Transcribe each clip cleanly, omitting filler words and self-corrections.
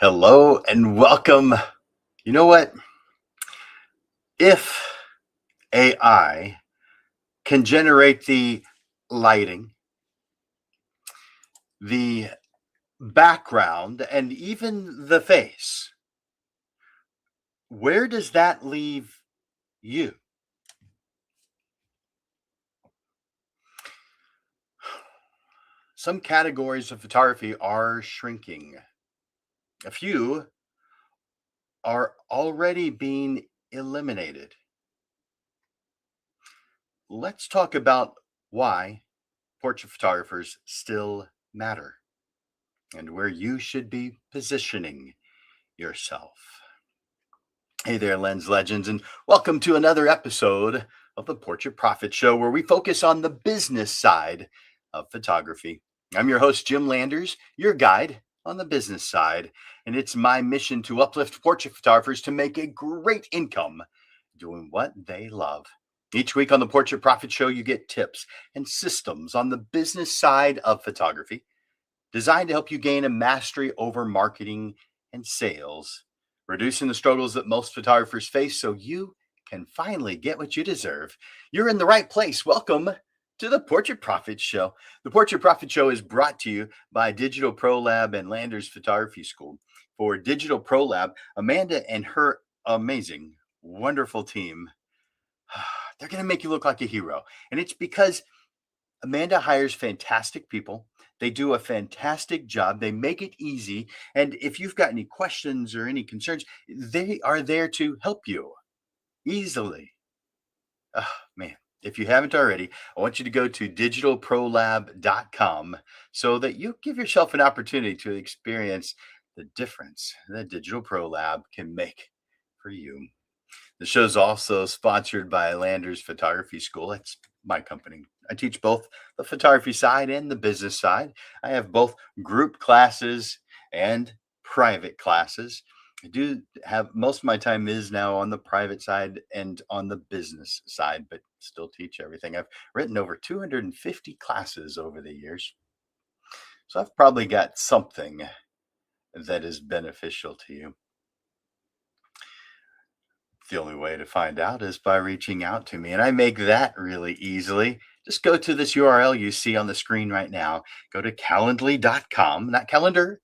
Hello and welcome. You know what? If AI can generate the lighting, the background, and even the face, where does that leave you? Some categories of photography are shrinking. A few are already being eliminated. Let's talk about why portrait photographers still matter and where you should be positioning yourself. Hey there, Lens Legends, and welcome to another episode of the Portrait Profit Show, where we focus on the business side of photography. I'm your host, Jim Landers, your guide on the business side, and it's my mission to uplift portrait photographers to make a great income doing what they love. Each week on the Portrait Profit Show, you get tips and systems on the business side of photography designed to help you gain a mastery over marketing and sales, reducing the struggles that most photographers face so you can finally get what you deserve. You're in the right place. Welcome to the Portrait Profit Show. The Portrait Profit Show is brought to you by Digital Pro Lab and Landers Photography School. For Digital Pro Lab, Amanda and her amazing, wonderful team, they're going to make you look like a hero. And it's because Amanda hires fantastic people. They do a fantastic job. They make it easy. And if you've got any questions or any concerns, they are there to help you easily. Oh, man, if you haven't already, I want you to go to digitalprolab.com so that you give yourself an opportunity to experience the difference that Digital Pro Lab can make for you. The show is also sponsored by Landers Photography School. That's my company. I teach both the photography side and the business side. I have both group classes and private classes. I do have most of my time is now on the private side and on the business side, but still teach everything. I've written over 250 classes over the years. So I've probably got something that is beneficial to you. The only way to find out is by reaching out to me. And I make that really easily. Just go to this URL you see on the screen right now. Go to calendly.com, not calendar,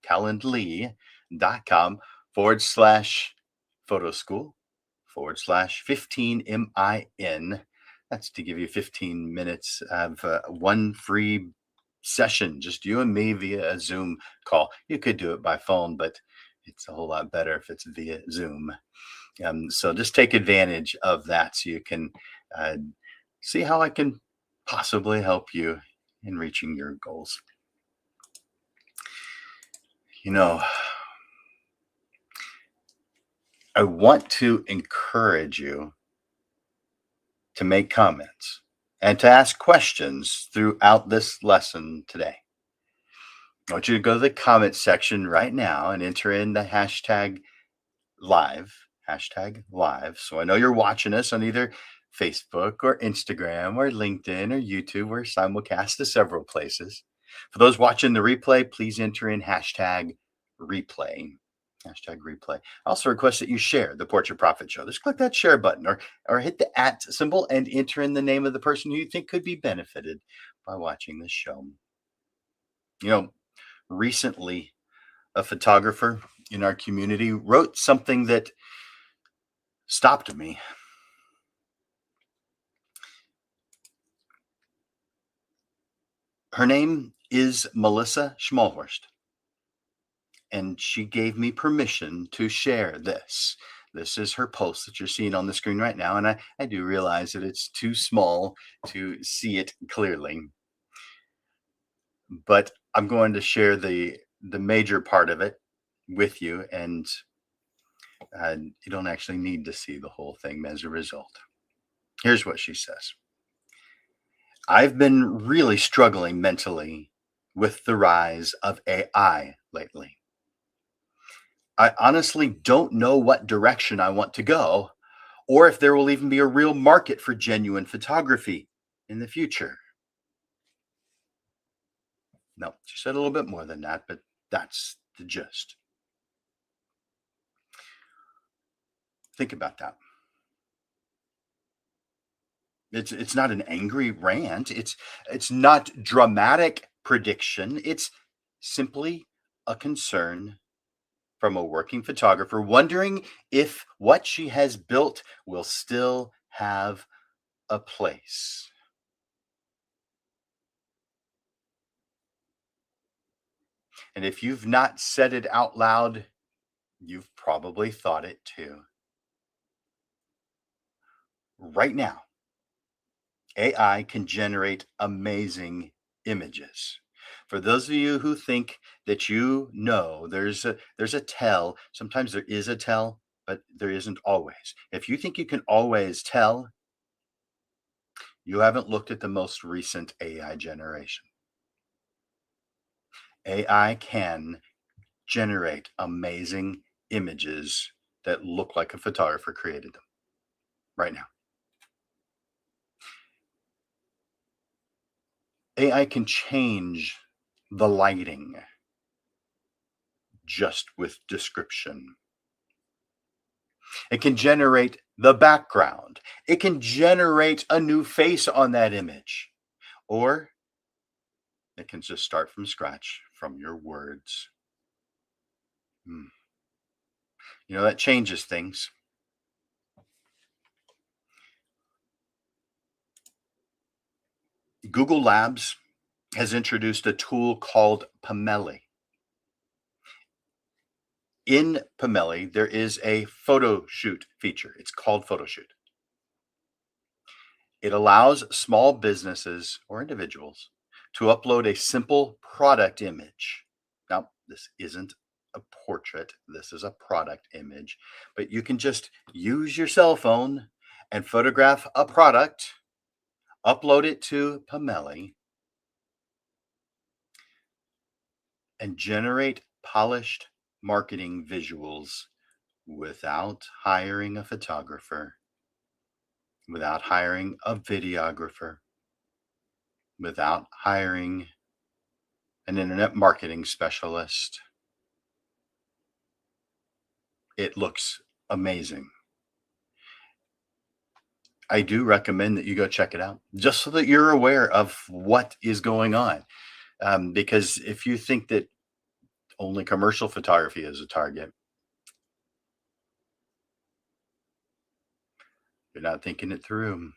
calendly.com /photo school /15MIN. That's to give you 15 minutes of one free session, just you and me via a Zoom call. You could do it by phone, but it's a whole lot better if it's via Zoom. So just take advantage of that so you can see how I can possibly help you in reaching your goals. You know, I want to encourage you to make comments and to ask questions throughout this lesson today. I want you to go to the comment section right now and enter in the hashtag live. So I know you're watching us on either Facebook or Instagram or LinkedIn or YouTube or Simulcast to several places. For those watching the replay, please enter in hashtag replay. I also request that you share the Portrait Profit Show. Just click that share button or hit the @ symbol and enter in the name of the person who you think could be benefited by watching this show. You know, recently, a photographer in our community wrote something that stopped me. Her name is Melissa Schmalhorst, and she gave me permission to share this. This is her post that you're seeing on the screen right now, and I do realize that it's too small to see it clearly. But I'm going to share the major part of it with you, and you don't actually need to see the whole thing as a result. Here's what she says. I've been really struggling mentally with the rise of AI lately. I honestly don't know what direction I want to go, or if there will even be a real market for genuine photography in the future. No, she said a little bit more than that, but that's the gist. Think about that. It's not an angry rant. It's not dramatic prediction. It's simply a concern from a working photographer wondering if what she has built will still have a place. And if you've not said it out loud, you've probably thought it too. Right now, AI can generate amazing images. For those of you who think that there's a tell, sometimes there is a tell, but there isn't always. If you think you can always tell, you haven't looked at the most recent AI generation. AI can generate amazing images that look like a photographer created them right now. AI can change the lighting just with description. It can generate the background. It can generate a new face on that image. Or it can just start from scratch from your words. Hmm. That changes things. Google Labs has introduced a tool called Pomeli. In Pomeli, there is a photo shoot feature. It's called Photo Shoot. It allows small businesses or individuals to upload a simple product image. Now, this isn't a portrait, this is a product image, but you can just use your cell phone and photograph a product, upload it to Pomeli, and generate polished marketing visuals without hiring a photographer, without hiring a videographer, without hiring an internet marketing specialist. It looks amazing. I do recommend that you go check it out just so that you're aware of what is going on. Because if you think that only commercial photography is a target, you're not thinking it through.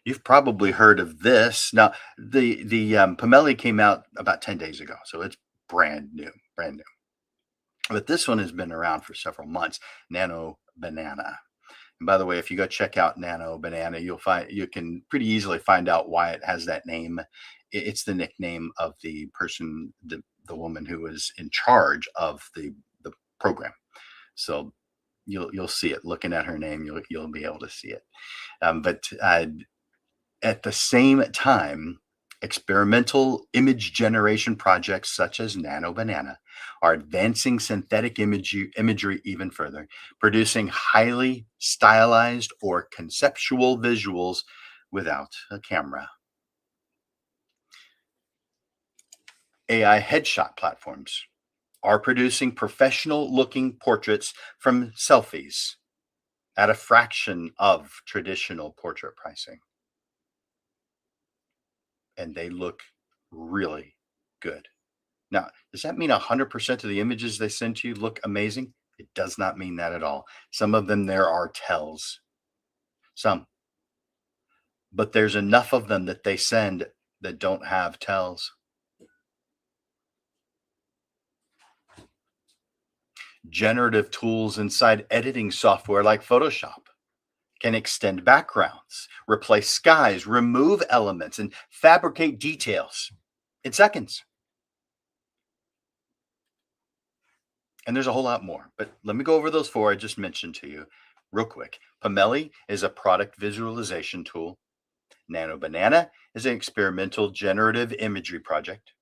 You've probably heard of this. Now, the Pomeli came out about 10 days ago, so it's brand new, brand new. But this one has been around for several months. Nano Banana. And by the way, if you go check out Nano Banana, you can pretty easily find out why it has that name. It's the nickname of the person, the woman who was in charge of the program. So you'll see it. Looking at her name, you'll be able to see it. But at the same time, experimental image generation projects such as Nano Banana are advancing synthetic imagery even further, producing highly stylized or conceptual visuals without a camera. AI headshot platforms are producing professional looking portraits from selfies at a fraction of traditional portrait pricing. And they look really good. Now, does that mean 100% of the images they send to you look amazing? It does not mean that at all. Some of them there are tells. Some. But there's enough of them that they send that don't have tells. Generative tools inside editing software like Photoshop can extend backgrounds, replace skies, remove elements, and fabricate details in seconds. And there's a whole lot more, but let me go over those four I just mentioned to you real quick. Pomeli is a product visualization tool. Nano Banana is an experimental generative imagery project.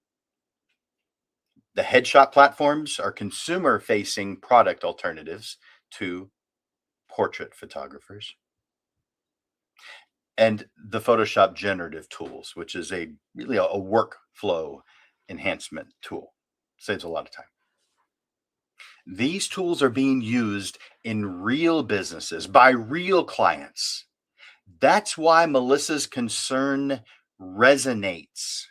The headshot platforms are consumer facing product alternatives to portrait photographers. And the Photoshop generative tools, which is really a workflow enhancement tool, saves a lot of time. These tools are being used in real businesses by real clients. That's why Melissa's concern resonates.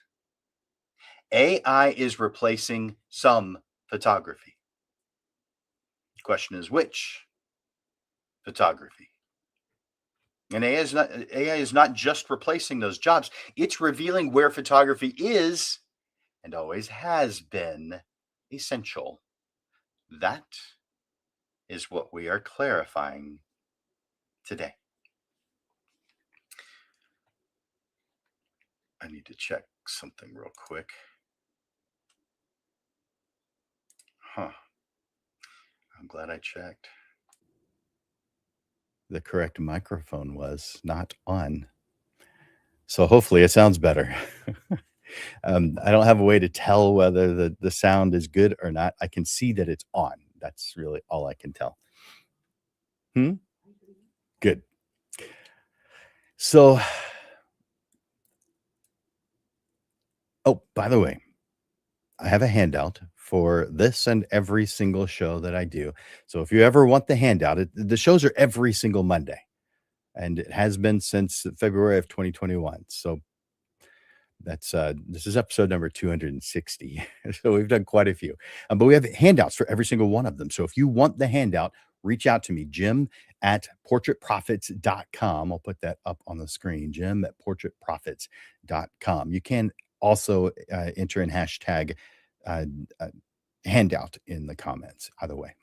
AI is replacing some photography. The question is which photography? And AI is not just replacing those jobs, it's revealing where photography is and always has been essential. That is what we are clarifying today. I need to check something real quick. Huh. I'm glad I checked. The correct microphone was not on. So hopefully it sounds better. I don't have a way to tell whether the sound is good or not. I can see that it's on. That's really all I can tell. Good. So, oh, by the way, I have a handout for this and every single show that I do. So if you ever want the handout, the shows are every single Monday, and it has been since February of 2021. So this is episode number 260. So we've done quite a few, but we have handouts for every single one of them. So if you want the handout, reach out to me, Jim at portraitprofits.com. I'll put that up on the screen, Jim at portraitprofits.com. You can also enter in hashtag handout in the comments, either way.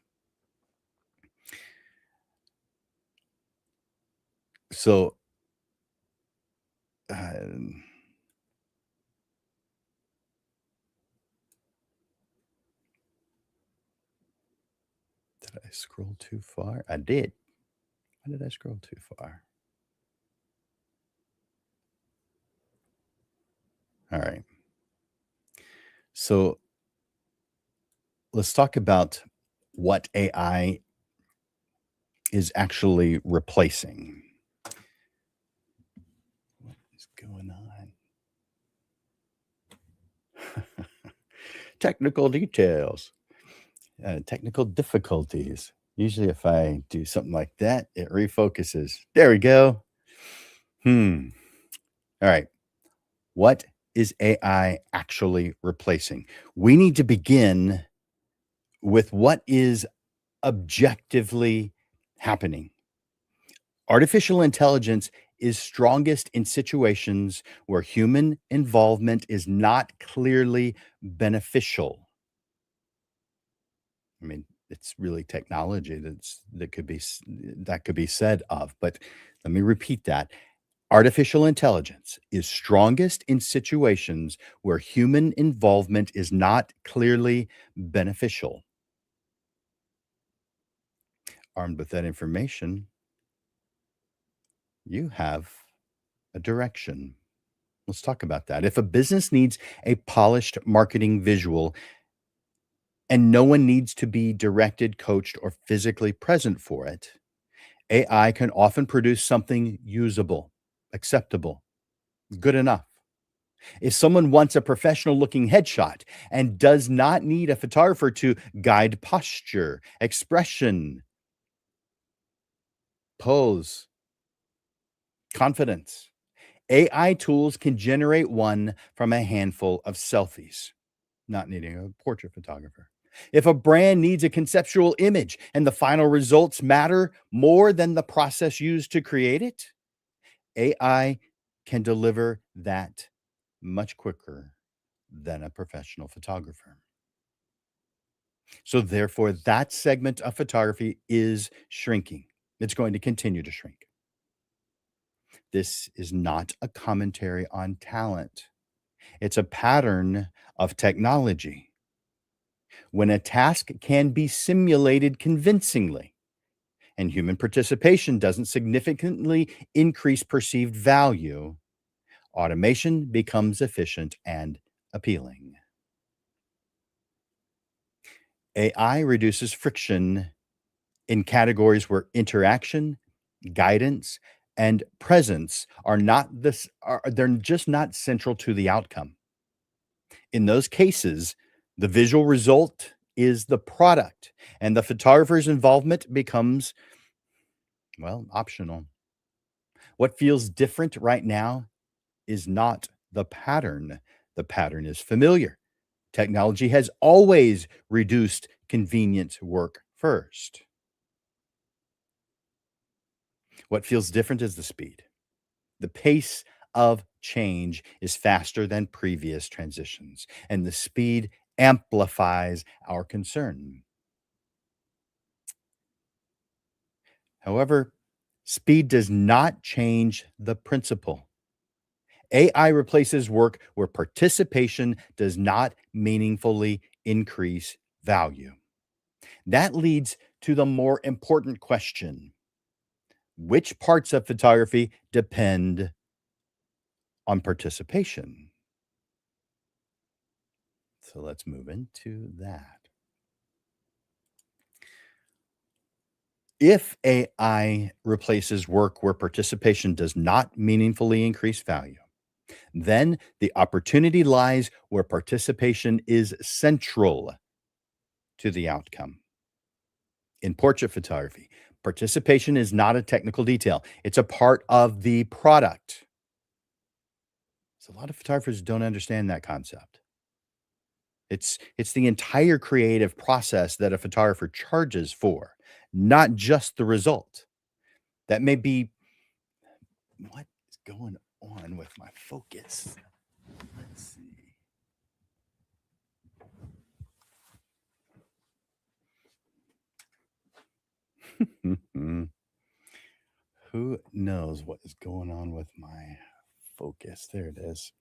So, did I scroll too far? I did. Why did I scroll too far? All right. So let's talk about what AI is actually replacing. What is going on? Technical details, technical difficulties. Usually if I do something like that, it refocuses. There we go. All right. What is AI actually replacing? We need to begin with what is objectively happening. Artificial intelligence is strongest in situations where human involvement is not clearly beneficial. I mean, it's really technology that could be said of, but let me repeat that. Artificial intelligence is strongest in situations where human involvement is not clearly beneficial. Armed with that information, you have a direction. Let's talk about that. If a business needs a polished marketing visual and no one needs to be directed, coached, or physically present for it, AI can often produce something usable, acceptable, good enough. If someone wants a professional looking headshot and does not need a photographer to guide posture, expression, pose, confidence, AI tools can generate one from a handful of selfies, not needing a portrait photographer. If a brand needs a conceptual image and the final results matter more than the process used to create it, AI can deliver that much quicker than a professional photographer. So, therefore, that segment of photography is shrinking. It's going to continue to shrink. This is not a commentary on talent, it's a pattern of technology. When a task can be simulated convincingly and human participation doesn't significantly increase perceived value, automation becomes efficient and appealing. AI reduces friction in categories where interaction, guidance, and presence they're just not central to the outcome. In those cases, the visual result is the product, and the photographer's involvement becomes, well, optional. What feels different right now is not the pattern is familiar. Technology has always reduced convenient work first. What feels different is the speed. The pace of change is faster than previous transitions, and the speed amplifies our concern. However, speed does not change the principle. AI replaces work where participation does not meaningfully increase value. That leads to the more important question: which parts of photography depend on participation? So let's move into that. If AI replaces work where participation does not meaningfully increase value, then the opportunity lies where participation is central to the outcome. In portrait photography, participation is not a technical detail, it's a part of the product. So a lot of photographers don't understand that concept. It's the entire creative process that a photographer charges for, not just the result. That may be what is going on with my focus. Let's see. Who knows what is going on with my focus? There it is.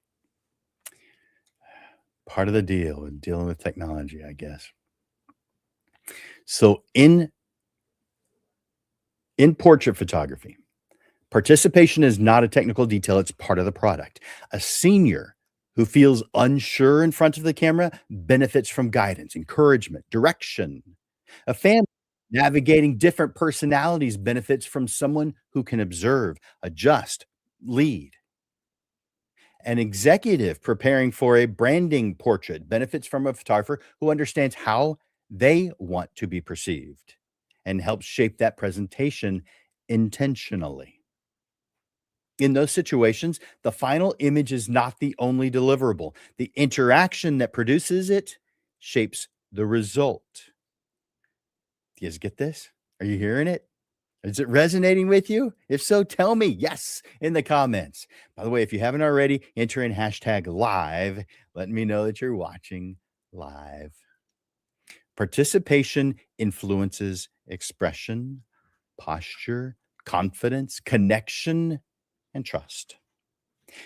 Part of the deal with dealing with technology, I guess. So in portrait photography, participation is not a technical detail, it's part of the product. A senior who feels unsure in front of the camera benefits from guidance, encouragement, direction. A family navigating different personalities benefits from someone who can observe, adjust, lead. An executive preparing for a branding portrait benefits from a photographer who understands how they want to be perceived and helps shape that presentation intentionally. In those situations, the final image is not the only deliverable. The interaction that produces it shapes the result. Do you guys get this? Are you hearing it? Is it resonating with you? If so, tell me yes in the comments. By the way, if you haven't already, enter in hashtag live. Let me know that you're watching live. Participation influences expression, posture, confidence, connection, and trust.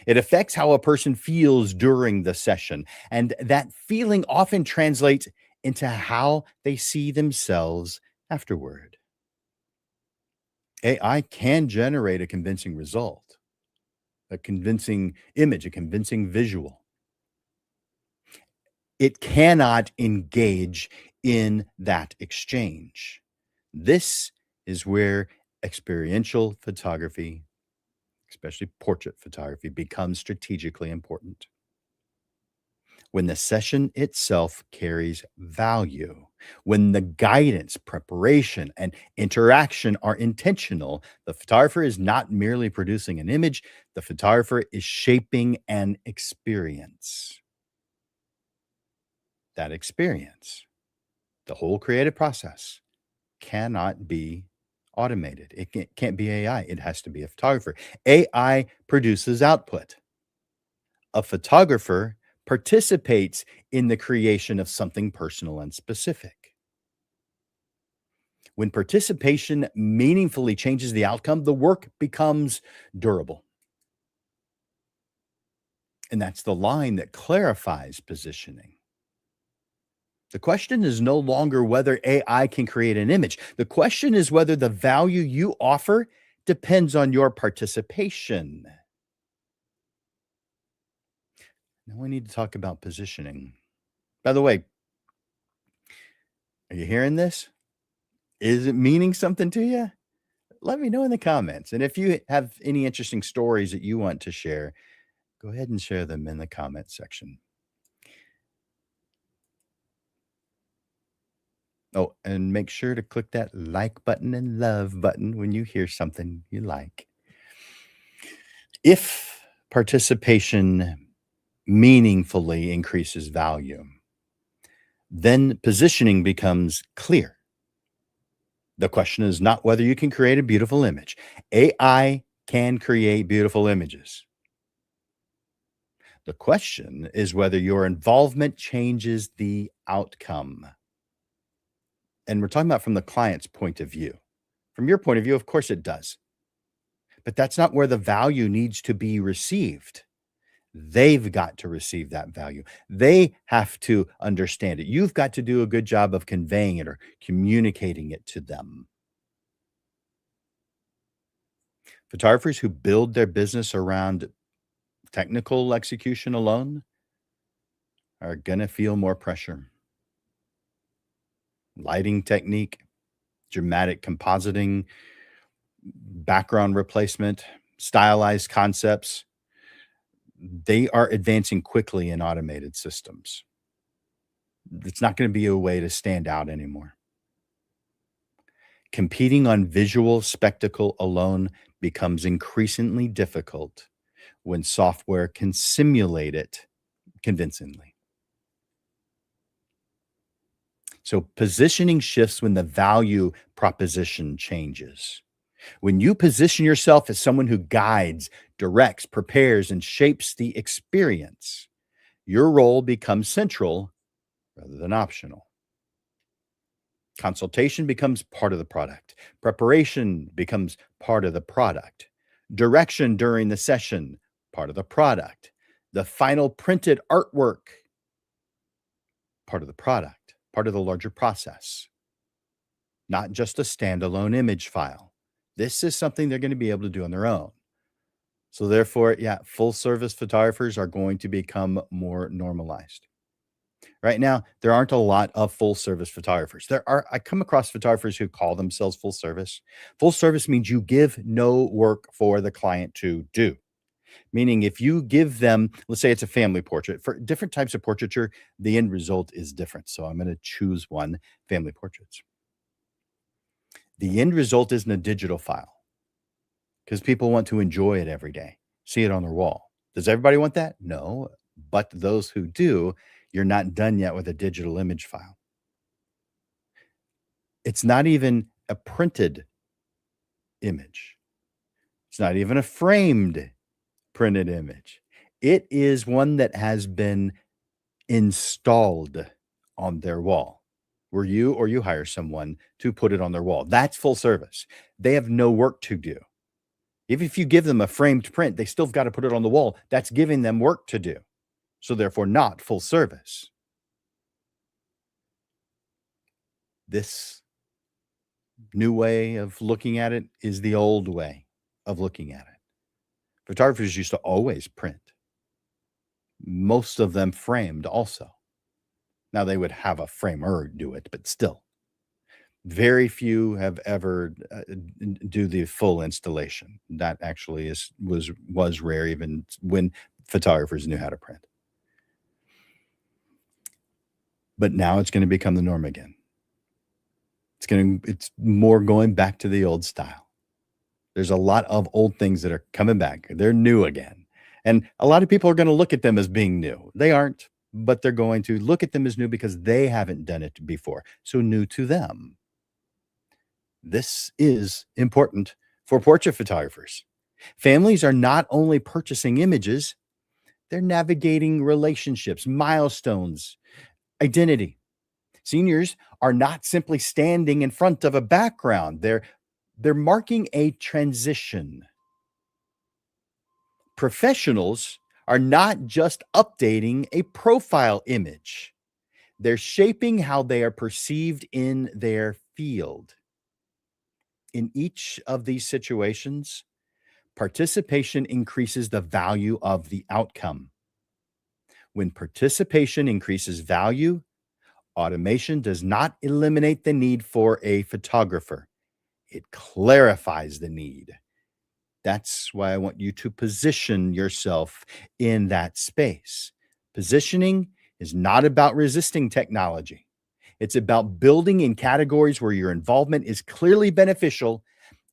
It affects how a person feels during the session, and that feeling often translates into how they see themselves afterward. AI can generate a convincing result, a convincing image, a convincing visual. It cannot engage in that exchange. This is where experiential photography, especially portrait photography, becomes strategically important. When the session itself carries value, when the guidance, preparation, and interaction are intentional, the photographer is not merely producing an image, the photographer is shaping an experience. That experience, the whole creative process, cannot be automated. It can't be AI. It has to be a photographer. AI produces output. A photographer participates in the creation of something personal and specific. When participation meaningfully changes the outcome, the work becomes durable. And that's the line that clarifies positioning. The question is no longer whether AI can create an image. The question is whether the value you offer depends on your participation. Now we need to talk about positioning. By the way, are you hearing this? Is it meaning something to you? Let me know in the comments. And if you have any interesting stories that you want to share, go ahead and share them in the comment section. Oh, and make sure to click that like button and love button when you hear something you like. If participation meaningfully increases value, then positioning becomes clear. The question is not whether you can create a beautiful image. AI can create beautiful images. The question is whether your involvement changes the outcome. And we're talking about from the client's point of view. From your point of view, of course it does. But that's not where the value needs to be received. They've got to receive that value. They have to understand it. You've got to do a good job of conveying it or communicating it to them. Photographers who build their business around technical execution alone are going to feel more pressure. Lighting technique, dramatic compositing, background replacement, stylized concepts, they are advancing quickly in automated systems. It's not going to be a way to stand out anymore. Competing on visual spectacle alone becomes increasingly difficult when software can simulate it convincingly. So positioning shifts when the value proposition changes. When you position yourself as someone who guides, directs, prepares, and shapes the experience, your role becomes central rather than optional. Consultation becomes part of the product. Preparation becomes part of the product. Direction during the session, part of the product. The final printed artwork, part of the product, part of the larger process. Not just a standalone image file. This is something they're going to be able to do on their own. So therefore, yeah, full service photographers are going to become more normalized. Right now, there aren't a lot of full service photographers. I come across photographers who call themselves full service. Full service means you give no work for the client to do. Meaning if you give them, let's say it's a family portrait, for different types of portraiture, the end result is different. So I'm going to choose one, family portraits. The end result isn't a digital file because people want to enjoy it every day, see it on their wall. Does everybody want that? No, but those who do, you're not done yet with a digital image file. It's not even a printed image. It's not even a framed printed image. It is one that has been installed on their wall, where you or you hire someone to put it on their wall. That's full service. They have no work to do. If you give them a framed print, they still got to put it on the wall. That's giving them work to do. So therefore not full service. This new way of looking at it is the old way of looking at it. Photographers used to always print. Most of them framed also. Now they would have a framer do it, but still. Very few have ever do the full installation. That actually was rare even when photographers knew how to print. But now it's going to become the norm again. It's more going back to the old style. There's a lot of old things that are coming back. They're new again. And a lot of people are going to look at them as being new. They aren't, but they're going to look at them as new because they haven't done it before. So new to them. This is important for portrait photographers. Families are not only purchasing images, they're navigating relationships, milestones, identity. Seniors are not simply standing in front of a background. They're marking a transition. Professionals are not just updating a profile image. They're shaping how they are perceived in their field. In each of these situations, participation increases the value of the outcome. When participation increases value, automation does not eliminate the need for a photographer. It clarifies the need. That's why I want you to position yourself in that space. Positioning is not about resisting technology. It's about building in categories where your involvement is clearly beneficial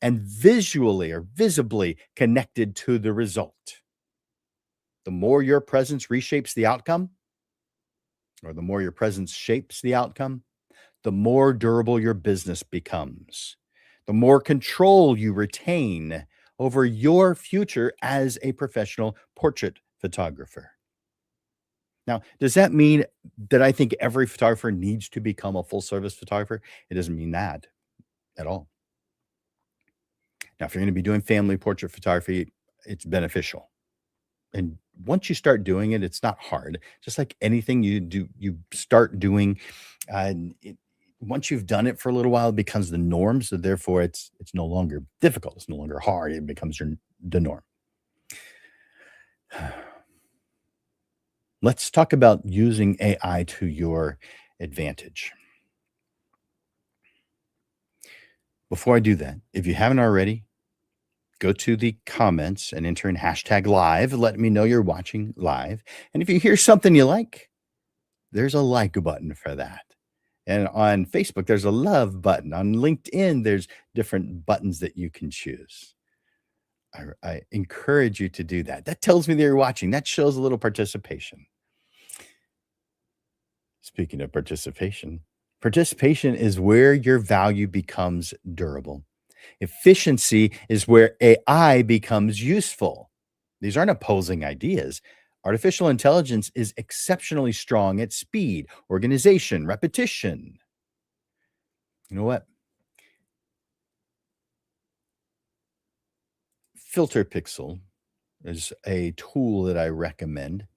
and visually or visibly connected to the result. The more your presence reshapes the outcome, or the more your presence shapes the outcome, the more durable your business becomes, the more control you retain over your future as a professional portrait photographer. Now, does that mean that I think every photographer needs to become a full service photographer? It doesn't mean that at all. Now, if you're going to be doing family portrait photography, it's beneficial. And once you start doing it, it's not hard. Just like anything you do, you start doing, once you've done it for a little while, it becomes the norm. So therefore, it's no longer difficult. It's no longer hard. It becomes the norm. Let's talk about using AI to your advantage. Before I do that, if you haven't already, go to the comments and enter in hashtag live. Let me know you're watching live. And if you hear something you like, there's a like button for that. And on Facebook, there's a love button. On LinkedIn, there's different buttons that you can choose. I encourage you to do that. That tells me that you're watching. That shows a little participation. Speaking of participation, participation is where your value becomes durable. Efficiency is where AI becomes useful. These aren't opposing ideas. Artificial intelligence is exceptionally strong at speed, organization, repetition. You know what? Filter Pixel is a tool that I recommend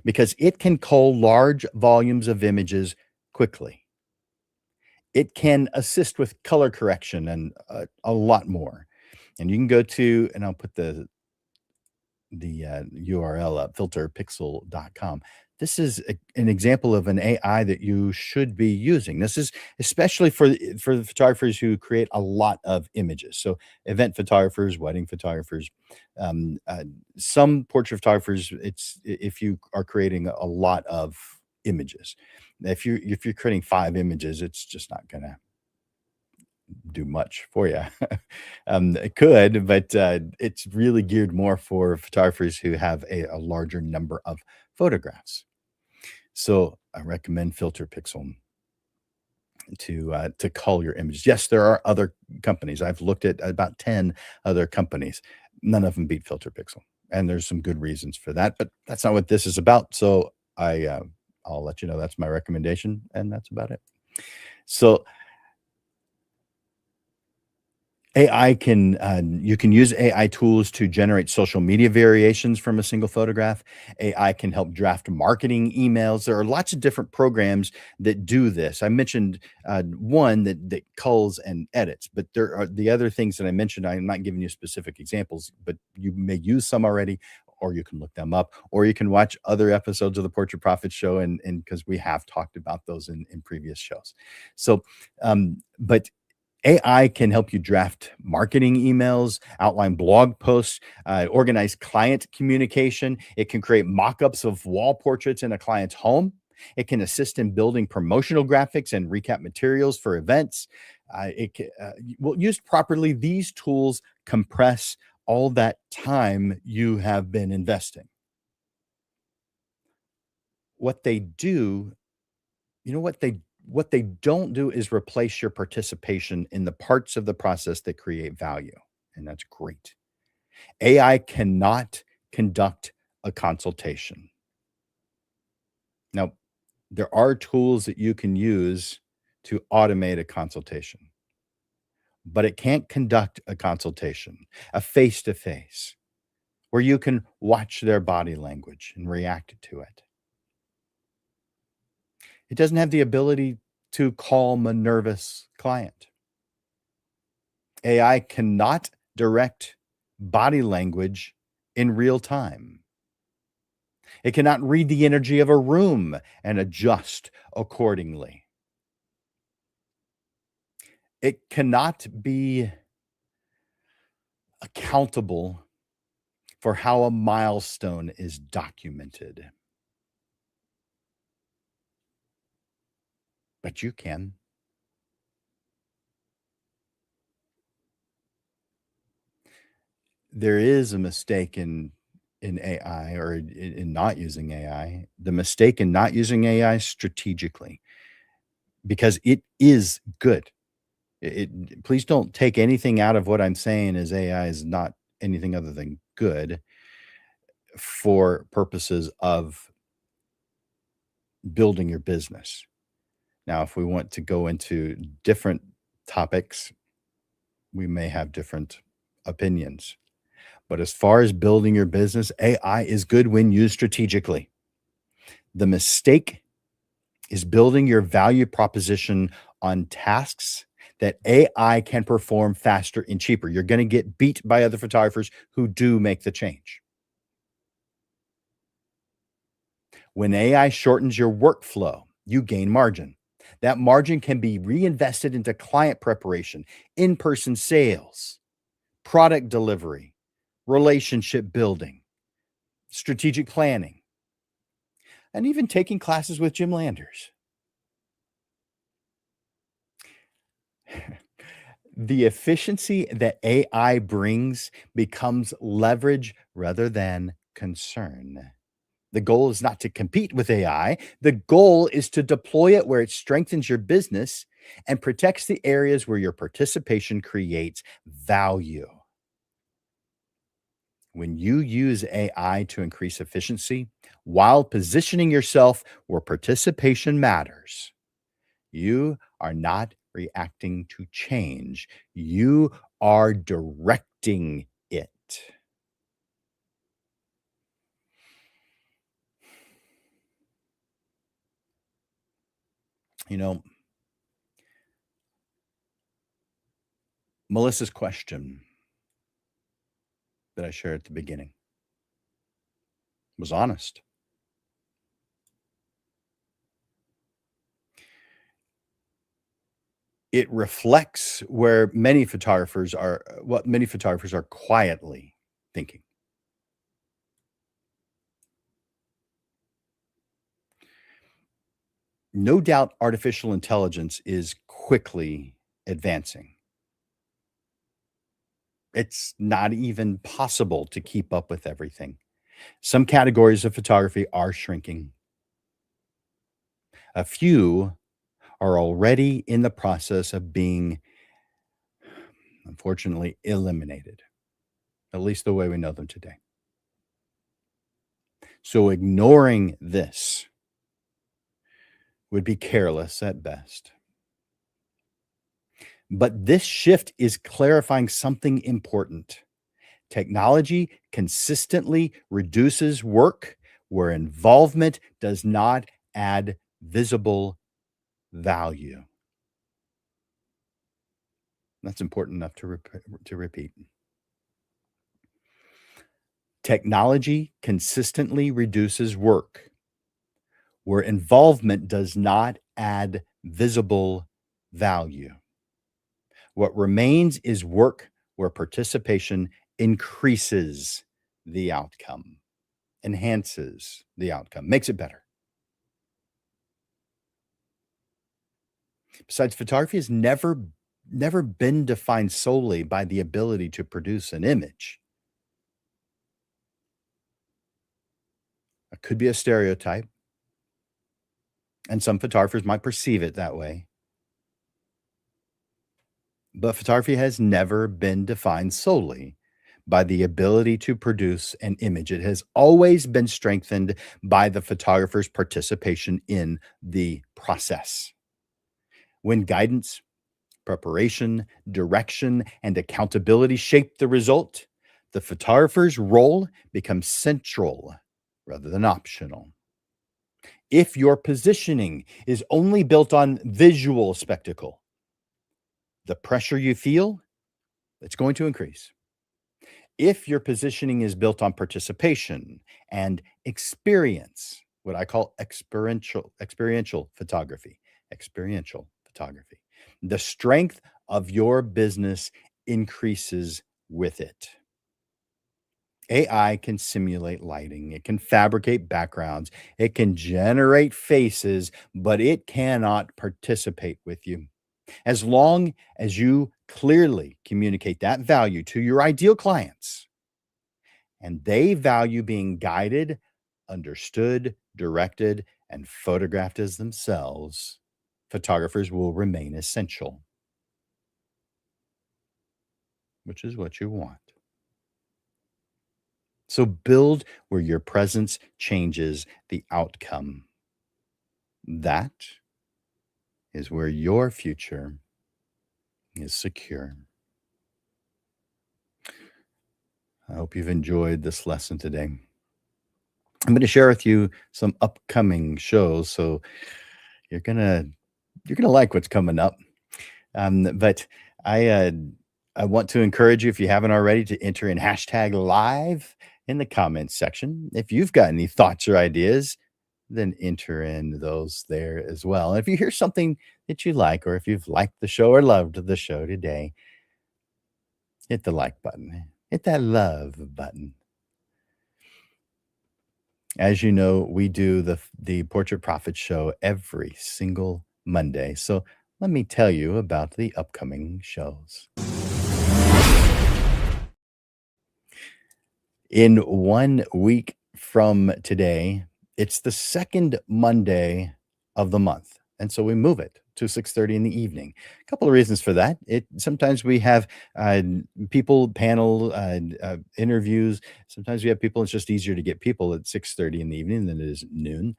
because it can cull large volumes of images quickly. It can assist with color correction and a lot more. And you can go to, and I'll put the URL up, filterpixel.com. This is an example of an AI that you should be using. This is especially for the photographers who create a lot of images. So event photographers, wedding photographers, uh, some portrait photographers. It's if you are creating a lot of images. If you're creating 5 images, it's just not gonna do much for you. It could, but it's really geared more for photographers who have a larger number of photographs. So I recommend Filter Pixel to cull your images. Yes, there are other companies. I've looked at about 10 other companies. None of them beat Filter Pixel, and there's some good reasons for that. But that's not what this is about. So I'll let you know that's my recommendation, and that's about it. So AI can you can use AI tools to generate social media variations from a single photograph. AI can help draft marketing emails. There are lots of different programs that do this. I mentioned one that culls and edits, but there are the other things that I mentioned. I'm not giving you specific examples, but you may use some already, or you can look them up, or you can watch other episodes of the Portrait Profit Show, and because we have talked about those in previous shows. So, but AI can help you draft marketing emails, outline blog posts, organize client communication. It can create mock-ups of wall portraits in a client's home. It can assist in building promotional graphics and recap materials for events. Well, used properly, these tools compress all that time you have been investing. What they do, you know what they don't do is replace your participation in the parts of the process that create value, and that's great. AI cannot conduct a consultation. Now, there are tools that you can use to automate a consultation, but it can't conduct a consultation, a face-to-face, where you can watch their body language and react to it. It doesn't have the ability to calm a nervous client. AI cannot direct body language in real time. It cannot read the energy of a room and adjust accordingly. It cannot be accountable for how a milestone is documented. but you can. There is a mistake in AI or in not using AI. The mistake in not using AI strategically because it is good. Please don't take anything out of what I'm saying as AI is not anything other than good for purposes of building your business. Now, if we want to go into different topics, we may have different opinions. But as far as building your business, AI is good when used strategically. The mistake is building your value proposition on tasks that AI can perform faster and cheaper. You're going to get beat by other photographers who do make the change. When AI shortens your workflow, you gain margin. That margin can be reinvested into client preparation, in person sales, product delivery, relationship building, strategic planning, and even taking classes with Jim Landers. The efficiency that AI brings becomes leverage rather than concern. The goal is not to compete with AI. The goal is to deploy it where it strengthens your business and protects the areas where your participation creates value. When you use AI to increase efficiency while positioning yourself where participation matters, you are not reacting to change. You are directing it. You know, Melissa's question that I shared at the beginning was honest. It reflects where many photographers are, what many photographers are quietly thinking. No doubt artificial intelligence is quickly advancing. It's not even possible to keep up with everything. Some categories of photography are shrinking. A few are already in the process of being, unfortunately, eliminated, at least the way we know them today. So ignoring this would be careless at best. But this shift is clarifying something important. Technology consistently reduces work where involvement does not add visible value. That's important enough to repeat. Technology consistently reduces work where involvement does not add visible value. What remains is work where participation increases the outcome, enhances the outcome, makes it better. Besides, photography has never been defined solely by the ability to produce an image. It could be a stereotype, and some photographers might perceive it that way. But photography has never been defined solely by the ability to produce an image. It has always been strengthened by the photographer's participation in the process. When guidance, preparation, direction, and accountability shape the result, the photographer's role becomes central rather than optional. If your positioning is only built on visual spectacle, the pressure you feel, it's going to increase. If your positioning is built on participation and experience, what I call experiential photography, the strength of your business increases with it. AI can simulate lighting, it can fabricate backgrounds, it can generate faces, but it cannot participate with you. As long as you clearly communicate that value to your ideal clients and they value being guided, understood, directed, and photographed as themselves, photographers will remain essential, which is what you want. So build where your presence changes the outcome. That is where your future is secure. I hope you've enjoyed this lesson today. I'm going to share with you some upcoming shows, so you're gonna you're gonna like what's coming up. But I uh, I want to encourage you, if you haven't already, to enter in hashtag live in the comments section. If you've got any thoughts or ideas, then enter in those there as well. And if you hear something that you like, or if you've liked the show or loved the show today, hit the like button, hit that love button. As you know, we do the Portrait Profit show every single Monday. So let me tell you about the upcoming shows. In 1 week from today, it's the second Monday of the month, and so we move it to 6:30 in the evening. A couple of reasons for that. It sometimes we have, uh, people panel, interviews. Sometimes we have people, it's just easier to get people at 6:30 in the evening than it is at noon,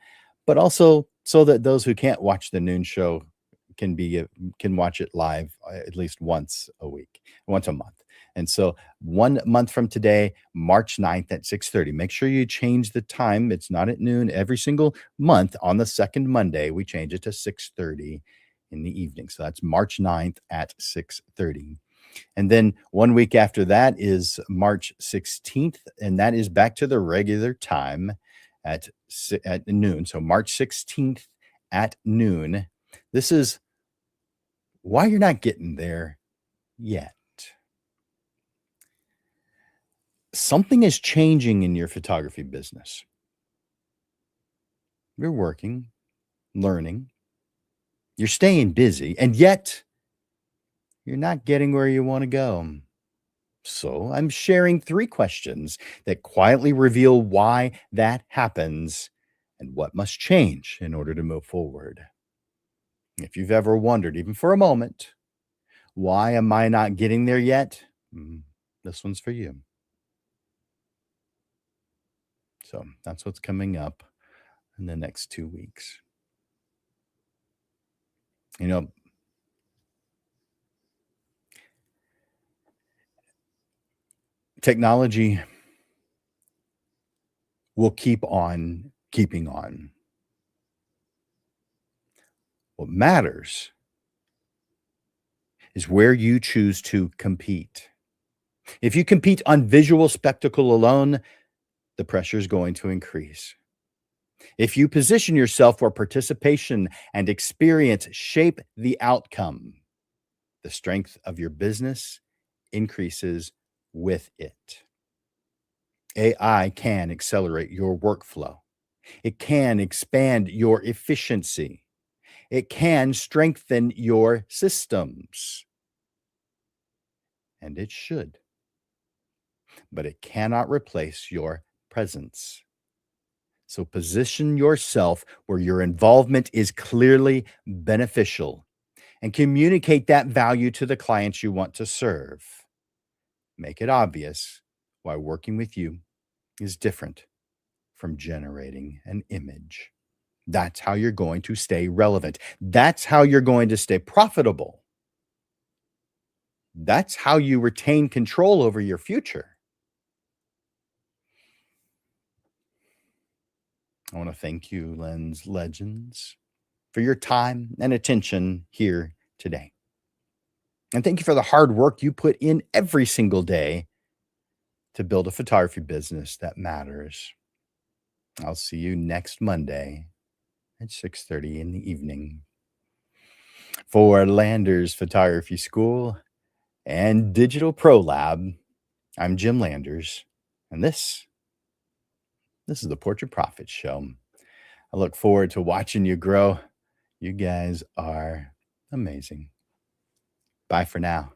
but also so that those who can't watch the noon show can watch it live, at least once a month. And so 1 month from today, March 9th at 6:30. Make sure you change the time. It's not at noon. Every single month on the second Monday, we change it to 6:30 in the evening. So that's March 9th at 6:30. And then 1 week after that is March 16th, and that is back to the regular time at noon. So March 16th at noon. This is why you're not getting there yet. Something is changing in your photography business. You're working, learning, you're staying busy, and yet you're not getting where you want to go. So I'm sharing 3 questions that quietly reveal why that happens and what must change in order to move forward. If you've ever wondered, even for a moment, why am I not getting there yet? This one's for you. So that's what's coming up in the next 2 weeks. You know, technology will keep on keeping on. What matters is where you choose to compete. If you compete on visual spectacle alone, the pressure is going to increase. If you position yourself where participation and experience shape the outcome, the strength of your business increases with it. AI can accelerate your workflow. It can expand your efficiency. It can strengthen your systems. And it should. But it cannot replace your presence. So position yourself where your involvement is clearly beneficial and communicate that value to the clients you want to serve. Make it obvious why working with you is different from generating an image. That's how you're going to stay relevant. That's how you're going to stay profitable. That's how you retain control over your future. I want to thank you, Lens Legends, for your time and attention here today. And thank you for the hard work you put in every single day to build a photography business that matters. I'll see you next Monday at 6:30 in the evening. For Landers Photography School and Digital Pro Lab, I'm Jim Landers, And this is the Portrait Prophet Show. I look forward to watching you grow. You guys are amazing. Bye for now.